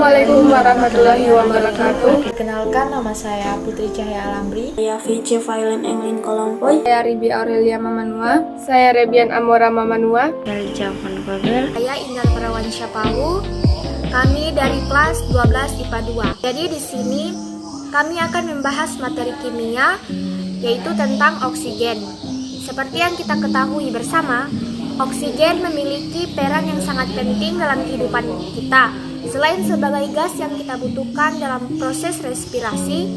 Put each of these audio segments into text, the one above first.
Assalamualaikum warahmatullahi wabarakatuh. Perkenalkan, nama saya Putri Cahya Alamri. Saya VC Violen Englin Kolompoy. Saya Ribi Aurelia Mamanua. Saya Rebian Amora Mamanua. Elja Van Babel. Saya Indah Parawansyah Pahu. Kami dari kelas 12 IPA 2. Jadi di sini kami akan membahas materi kimia, yaitu tentang oksigen. Seperti yang kita ketahui bersama, oksigen memiliki peran yang sangat penting dalam kehidupan kita. Selain sebagai gas yang kita butuhkan dalam proses respirasi,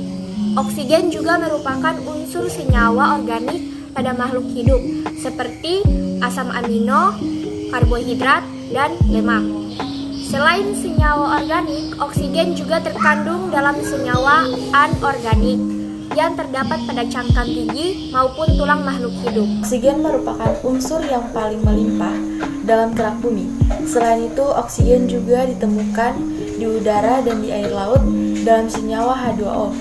oksigen juga merupakan unsur senyawa organik pada makhluk hidup, seperti asam amino, karbohidrat, dan lemak. Selain senyawa organik, oksigen juga terkandung dalam senyawa anorganik yang terdapat pada cangkang gigi maupun tulang makhluk hidup. Oksigen merupakan unsur yang paling melimpah dalam gerak bumi. Selain itu, oksigen juga ditemukan di udara dan di air laut dalam senyawa H2O.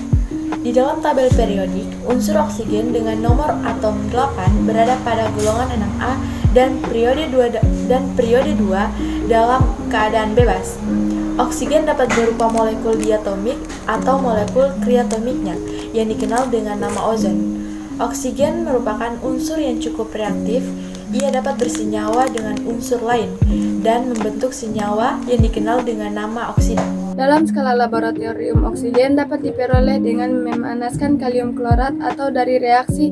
Di dalam tabel periodik, unsur oksigen dengan nomor atom 8 berada pada golongan 6A dan periode 2 dalam keadaan bebas. Oksigen dapat berupa molekul diatomik atau molekul kriatomiknya yang dikenal dengan nama ozon. Oksigen merupakan unsur yang cukup reaktif. Ia dapat bersenyawa dengan unsur lain dan membentuk senyawa yang dikenal dengan nama oksida. Dalam skala laboratorium, oksigen dapat diperoleh dengan memanaskan kalium klorat atau dari reaksi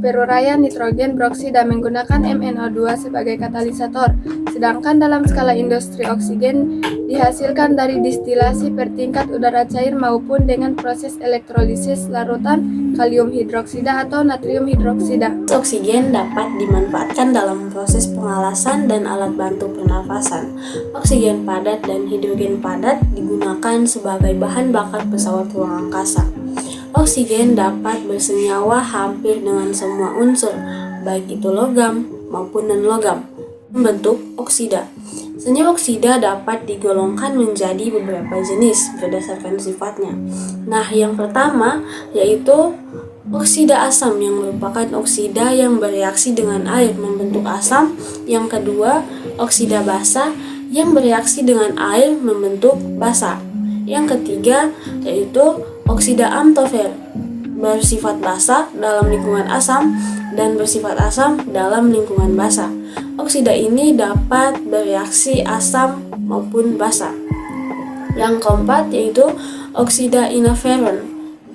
peruraian nitrogen peroksida menggunakan MnO2 sebagai katalisator. Sedangkan dalam skala industri, oksigen dihasilkan dari distilasi per tingkat udara cair maupun dengan proses elektrolisis larutan kalium hidroksida atau natrium hidroksida. Oksigen dapat dimanfaatkan dalam proses pengalasan dan alat bantu pernafasan. Oksigen padat dan hidrogen padat digunakan sebagai bahan bakar pesawat ruang angkasa. Oksigen dapat bersenyawa hampir dengan semua unsur, baik itu logam maupun non-logam, membentuk oksida. Senyawa oksida dapat digolongkan menjadi beberapa jenis berdasarkan sifatnya. Nah, yang pertama yaitu oksida asam yang merupakan oksida yang bereaksi dengan air membentuk asam. Yang kedua, oksida basa yang bereaksi dengan air membentuk basa. Yang ketiga yaitu oksida amtofer bersifat basa dalam lingkungan asam dan bersifat asam dalam lingkungan basa. Oksida ini dapat bereaksi asam maupun basa. Yang keempat yaitu oksida inoferon,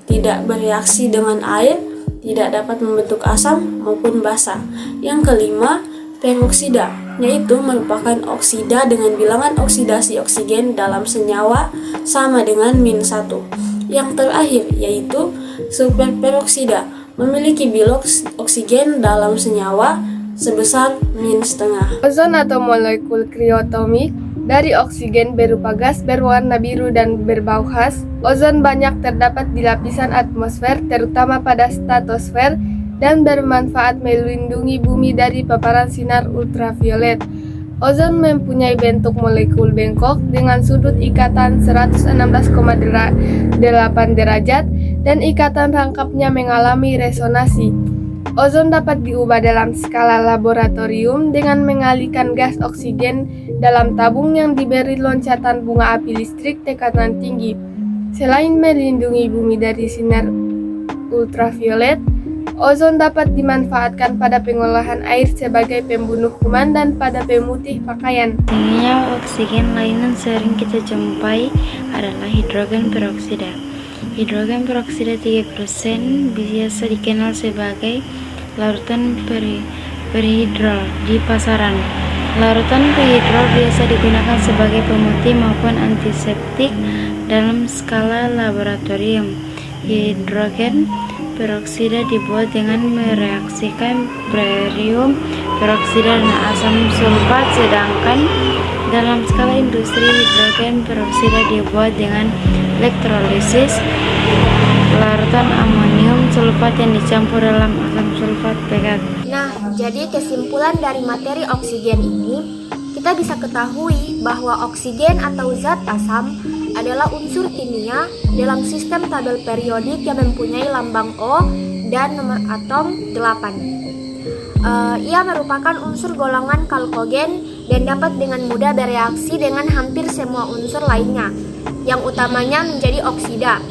tidak bereaksi dengan air, tidak dapat membentuk asam maupun basa. Yang kelima, peroksida, yaitu merupakan oksida dengan bilangan oksidasi oksigen dalam senyawa sama dengan -1. Yang terakhir yaitu superperoksida, memiliki bilangan oksigen dalam senyawa sebesar -0,5. Ozon atau molekul kriotomik dari oksigen berupa gas berwarna biru dan berbau khas. Ozon banyak terdapat di lapisan atmosfer, terutama pada stratosfer, dan bermanfaat melindungi bumi dari paparan sinar ultraviolet. Ozon mempunyai bentuk molekul bengkok dengan sudut ikatan 116,8 derajat dan ikatan rangkapnya mengalami resonansi. Ozon dapat diubah dalam skala laboratorium dengan mengalihkan gas oksigen dalam tabung yang diberi loncatan bunga api listrik tekanan tinggi. Selain melindungi bumi dari sinar ultraviolet, ozon dapat dimanfaatkan pada pengolahan air sebagai pembunuh kuman dan pada pemutih pakaian. Senyawa oksigen lain yang sering kita jumpai adalah hidrogen peroksida. Hidrogen peroksida 3% biasa dikenal sebagai larutan perhidrol di pasaran. Larutan perhidrol biasa digunakan sebagai pemutih maupun antiseptik dalam skala laboratorium. Hidrogen peroksida dibuat dengan mereaksikan barium peroksida dan asam sulfat, sedangkan dalam skala industri hidrogen peroksida dibuat dengan elektrolisis larutan amonium sulfat yang dicampur dalam asam sulfat pekat. Nah, jadi kesimpulan dari materi oksigen ini, kita bisa ketahui bahwa oksigen atau zat asam adalah unsur kimia dalam sistem tabel periodik yang mempunyai lambang O dan nomor atom 8. Ia merupakan unsur golongan kalkogen dan dapat dengan mudah bereaksi dengan hampir semua unsur lainnya, yang utamanya menjadi oksida.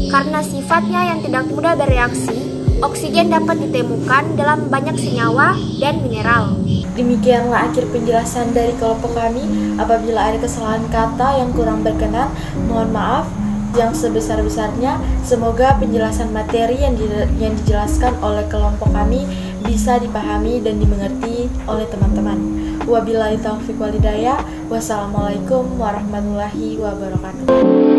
Karena sifatnya yang tidak mudah bereaksi, oksigen dapat ditemukan dalam banyak senyawa dan mineral. Demikianlah akhir penjelasan dari kelompok kami. Apabila ada kesalahan kata yang kurang berkenan, mohon maaf yang sebesar-besarnya. Semoga penjelasan materi yang dijelaskan oleh kelompok kami bisa dipahami dan dimengerti oleh teman-teman. Wabillahi taufiq wal hidayah. Wassalamualaikum warahmatullahi wabarakatuh.